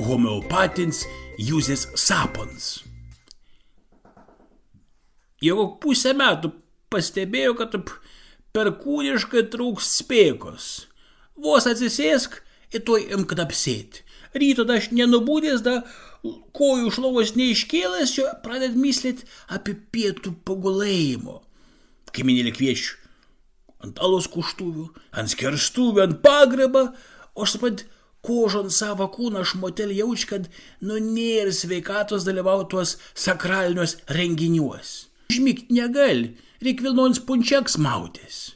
Homeopatins uses sapons. Jau pusę metų pastebėjo, kad perkūniškai trūks spėkos. Vos atsisėsk ir tuoj imk apsėti. Ryto aš nenubūdęs, kojų iš lovos neiškėlęs, jo pradėt myslėt apie pietų pagulėjimo. Kaiminėlį kviečiu ant alos kuštuvių, ant skerstuvių, ant pagrabą, o aš supant, kožon savo kūną aš motel jaučiu, kad nėra sveikatos dalyvauti tuos sakralinius renginiuos. Žmigt negali, reik Vilnons punčiaks mautės.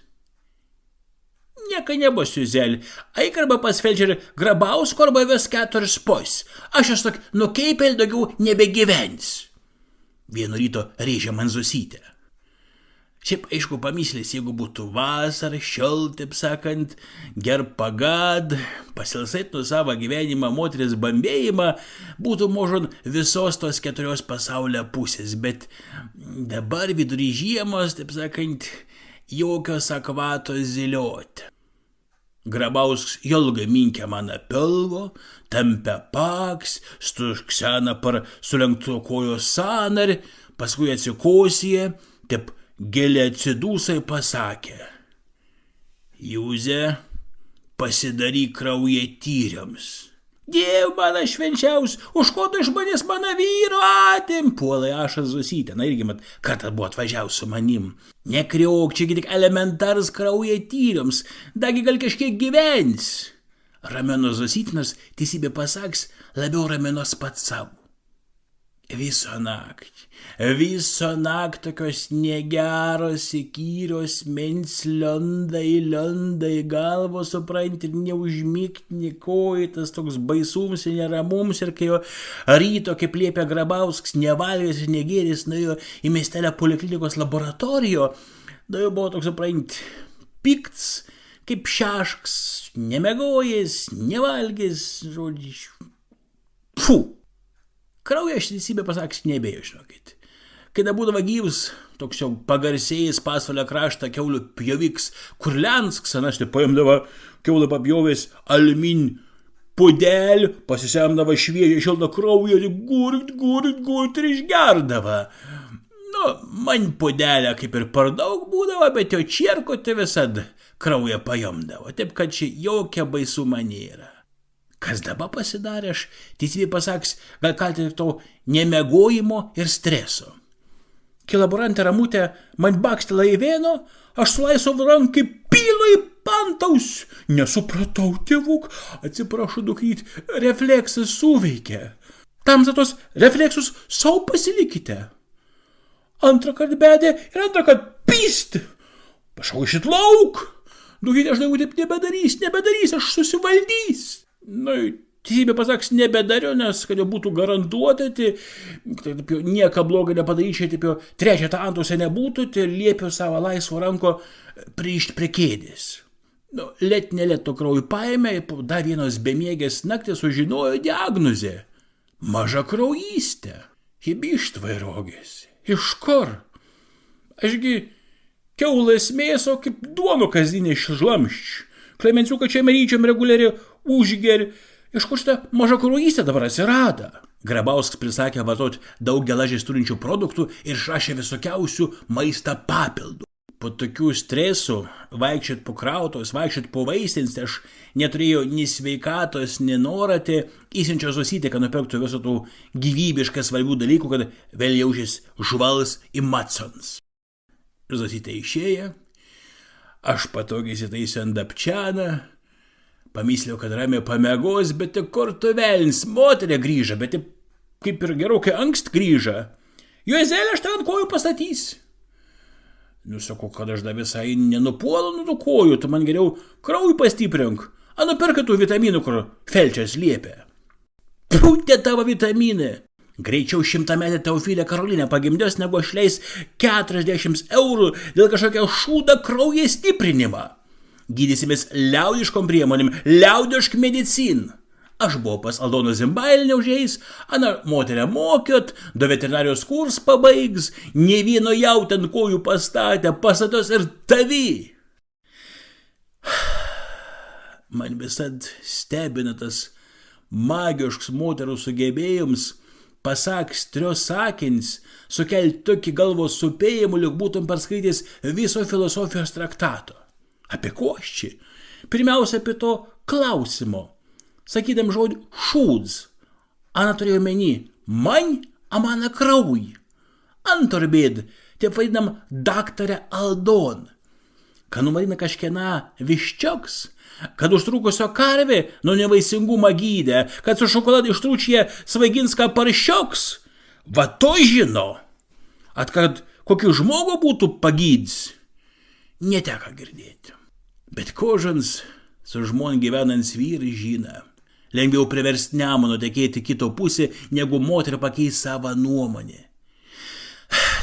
Nieka nebus, Juzelį. Eik arba pas felčerį Grabausko arba ves 4 pos. Aš esu tok nukeipel daugiau nebegyvens. Vienu ryto rėžė man Zosytę. Šiaip aišku pamislės, jeigu būtų vasara, taip sakant, gerb pagad, pasilsait nuo savo gyvenimą moteris bambėjimą, būtų možon visos tos 4 pasaulio pusės, bet dabar vidury žiemos, taip sakant, jokios akvatos zilioti. Grabausks ilgai minkė mano pilvo, tampė paks, stuksena par sulenkto kojos sąnarį, paskui atsikosė, taip gėlė atsidūsai pasakė: Jūze, pasidaryk kraują tyriams. Diev mano švenčiaus, už ko tu iš manęs mano vyro atim? Puolai ašas Zosytė, irgi mat, kartą buvo atvažiavus su manim. Nekriok, čia tik elementaras kraują tyriams, dagi gal kažkiek gyvens. Rameno Zosytinas, teisybė pasaks, labiau ramenos pats savo. Viso nakt tokios negeros, įkyrios, mens lendai galvos, supranti, ir neužmigt, nikoj, tas toks baisums ir neramums, ir kai jo ryto, kaip liepia Grabausks, nevalgęs ir negėris, nuėjo į miestelę poliklinikos laboratorijo, jau buvo toks, supranti, pikts, kaip šešks, nemegojęs, nevalgęs, žodžiu, pfu. Kraują aš teisybę pasakys nebėjo, žinokit. Kai būdavo gyvus, toks jau pagarsėjęs pasvalio kraštą kiaulių pjoviks Kurliansks, aš tai paimdavo kiaulų papjovės aliumin pudelį, pasisemdavo šviežią šiltą kraują, gurt ir išgerdavo. Man pudelę kaip ir per daug būdavo, bet jo čierko tai visad kraują paimdavo, taip kad čia jokia baisuma nėra. Kas dabar pasidarė, aš teisybė pasaks, gal kalti to nemegojimo ir streso. Kai laborantė Ramutė man bakstila į vėno, aš sulaisau rankai pylo į pantaus. Nesupratau, tėvuk, atsiprašau, dukryt, refleksas suveikė. Tam za tos refleksus sau pasilikite. Antrą kartą bedė ir antrą kartą pyst. Pašau išit lauk. Dukryt, aš daugiau taip nebedarys, aš susivaldys. Teisybė pasaks nebedariu, nes kad jau būtų garantuota, tai nieko blogo nepadaryčiau, taip jau trečią antusę nebūtų, tai liepiu savo laisvo ranko priišti prie kėdės. Net krauju paėmė, dar vienos bemiegės naktį sužinojo diagnozę. Mažakraujystė. Hibištvai rogėsi. Iš kur? Ašgi kiaulės mėso kaip duonų kasdienė iš žlamščių. Klemenciuką čia meryčiam reguliariai užgeri. Iš kur šitą mažakraujystę dabar atsirado? Grabauskas prisakė vartoti daug geležies turinčių produktų ir išrašė visokiausių maistą papildų. Po tokių stresų vaikščiot po krautos, vaikščiot po vaistins, aš neturėjau nei sveikatos, nei norate, įsiunčia Zosytę, kad nupirktų visų tų gyvybiškai svarbių dalykų, kad vėl jaučias žvals į Matsons. Zosytė išėjo. Aš patogiai įsitaisiu ant dapčianą, pamislėjau, kad ramiai pamegos, bet tik kur tu velns, moterė grįža, bet kaip ir gerokai ankst grįža. Juozelė, aš ten kojų pastatys. Sakau, kad aš da visai nenupuolu nuo tų kojų, tu man geriau kraujų pastiprink, nupirka tų vitaminų, kur felčers liepia. Pūtė tavo vitaminai. Greičiau 100-metę Teofilę Karolinę pagimdės, negu aš leis 40 eurų dėl kažkokio šūdą kraują stiprinimą. Gydysimės liaudiškom priemonėm, liaudišk medicin. Aš buvau pas Aldoną Zimbailinę užėjęs, moterę mokiot, do veterinarijos kurs pabaigs, ne vieno jautę ant kojų pastatė, pastatos ir tavi. Man visad stebina tas magišks moterų sugebėjums pasakęs 3 sakinius, sukelti tokį galvos supėjimų, lyg būtum perskaitęs viso filosofijos traktato. Apie ko aš čia? Pirmiausia, apie to klausimo. Sakydam žodį šūdz. Ana turėjo meni man, a mana krauj. Antorbėd, taip vadinam daktarę Aldon. Kad numarina kažkiena viščioks, kad užtrūkusio karvė nuo nevaisingumą gydė, kad su šokoladu ištrūčia svaiginską paršioks. Va to žino. At kad kokį žmogų būtų pagydys, neteka girdėti. Bet kožans su žmon gyvenans vyrai žina. Lengviau priversti Nemuno tekėti kito pusė, negu moterį pakeis savo nuomonę.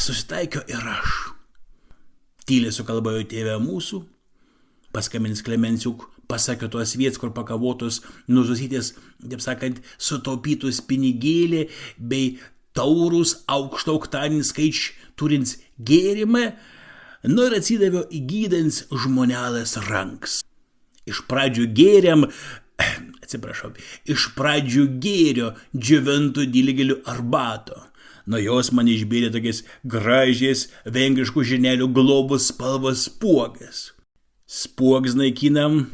Susitaikio ir aš. Tyliai sukalbėjo tėvę mūsų, paskambins Klemenciuk, pasakė tuos vietas, kur pakavotos, nususytės, taip sakant, sutaupytus pinigėlį, bei taurus aukšto oktaninį skaičių turins gėrimą, ir atsidavė įgydans žmonelės ranks. Iš pradžių gėrio džiovintų dilgėlių arbato. Nuo jos man išbėrė tokias gražiais vengriškų žinelių globus spalvos spuogas. Spuogs naikinam,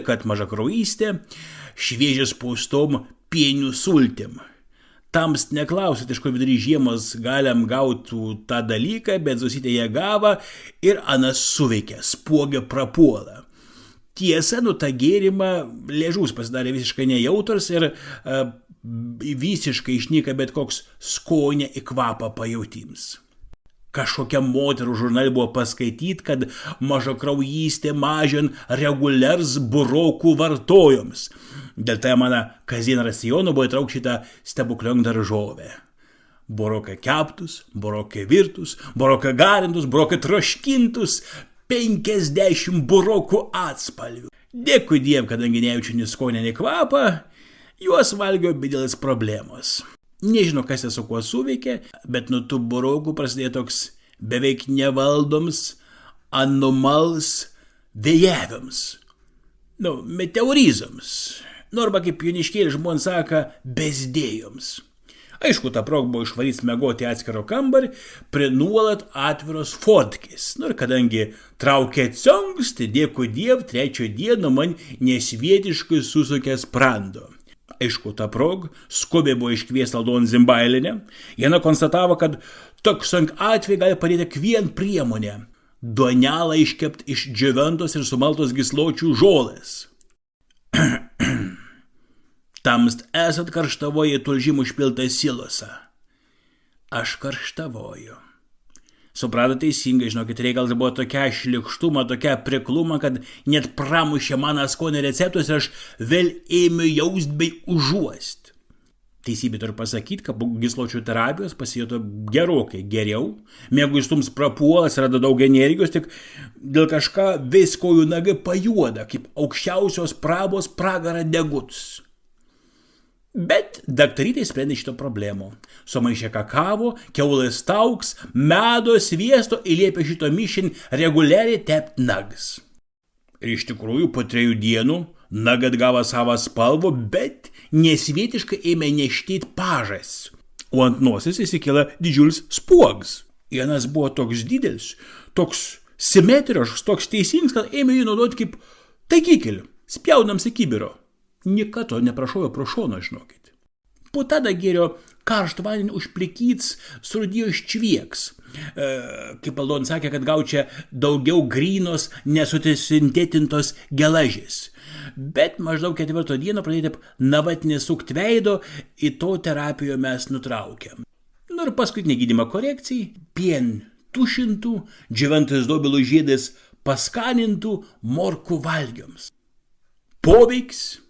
kad mažakraujystė, šviežias paustom pienių sultim. Tamst neklausit, iš ko vidury žiemos galim gautų tą dalyką, bet Zosytė ją gavo ir anas suveikia, spuogė prapuola. Tiesa, tą gėrimą liežus pasidarė visiškai nejautras ir visiškai išnyka bet koks skonė į kvapą pajautims. Kažkokia moterų žurnale buvo paskaityti, kad mažakraujystė mažin reguliars burokų vartojoms. Dėl tai mano kasdien racionų buvo įtraukšita stebuklingą daržovę. Burokai keptus, burokai virtus, burokai garintus, burokai troškintus, 50 burokų atspalvių. Dėkui Diev, kadangi nejaučiu nei skonio, nei kvapą, juos valgiau be didelės problemos. Nežinau, kas su kuo suveikė, bet nuo tų burokų prasidėjo toks beveik nevaldoms, anomals vėjaviams. Meteorizams. Arba kaip jauniškėlį žmonės sako, bezdėjoms. Aišku, ta proga buvo išvaryts mėgoti atskiro kambarį prie nuolat atviros fotkės. Ir kadangi traukė ciongs, tai dėkui Diev, 3 dieną man nesvietiškai susukė sprando. Aišku, ta proga skubiai buvo iškviesta Aldon Zimbailinė. Jena konstatavo, kad toks atvejai gali padėti tik vien priemonė – duonelą iškept iš džiovintos ir sumaltos gysločių žolės. Tamst esat karštavoje tulžimų užpiltą silosą. Aš karštavoju. Suprato teisingai, žinokit, reikalas buvo tokia šlikštuma, tokia prikluma, kad net pramušė mano skonio receptus ir aš vėl ėmiau jaust bei užuost. Teisybė turiu pasakyti, kad po gysločių terapijos pasijuto gerokai geriau, mėguistums prapuolas, rado daug energijos, tik dėl kažką vis kojų nagai pajuoda, kaip aukščiausios prabos pragara deguts. Bet daktarytai sprendė šito problemo. Sumaišė kakavo, kiaulės tauks, medo, sviesto ir liepė šito mišin reguliariai tept nagas. Ir iš tikrųjų po 3 dienų nagai atgavo savo spalvą, bet nesvietiškai ėmė neštėti pažas. O ant nosies įsikėlė didžiulis spuogs. Vienas buvo toks didelis, toks simetriškas, toks teisingas, kad ėmė jį naudoti kaip taikikėlį, spjaunams į kibiro. Nikato neprašojo pro šoną, žinokit. Po tada gėrio karštą vandenį užplikyts surūdijo ščvieks. Kaip Aldon sakė, kad gaučia daugiau grynos nesusintetintos geležės. Bet maždaug 4 dieną pradėti navat nesukt veido, į to terapiją mes nutraukėm. Ir paskutinė gydymo korekcijai – pien tušintų, džiovintais dobilų žiedais paskanintų morkų valgioms. Poveiks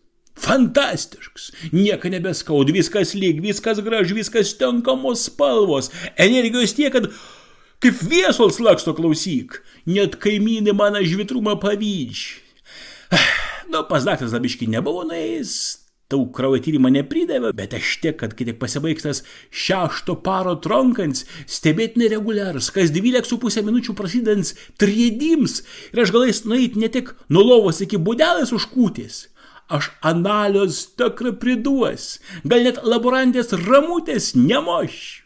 fantastiškas, nieko nebeskaud, viskas lyg, viskas gražu, viskas tenkamos spalvos, energijos tiek, kad kaip viesuls laksto klausyk, net kaimynai mano žvitrumą pavydžiai. Pas daktaras labiškai nebuvo nuėjęs, daug kraujo tyrimą nepridavė, bet aš tiek, kad kai tik pasibaigs tas 6 paro tronkans, stebėtinai reguliarus, kas 12,5 minučių prasidedants triedims, ir aš galės nueiti ne tik nuo lovos iki būdelės užkūtis, aš analios takrą priduos, gal net laborantės ramutės nemoš.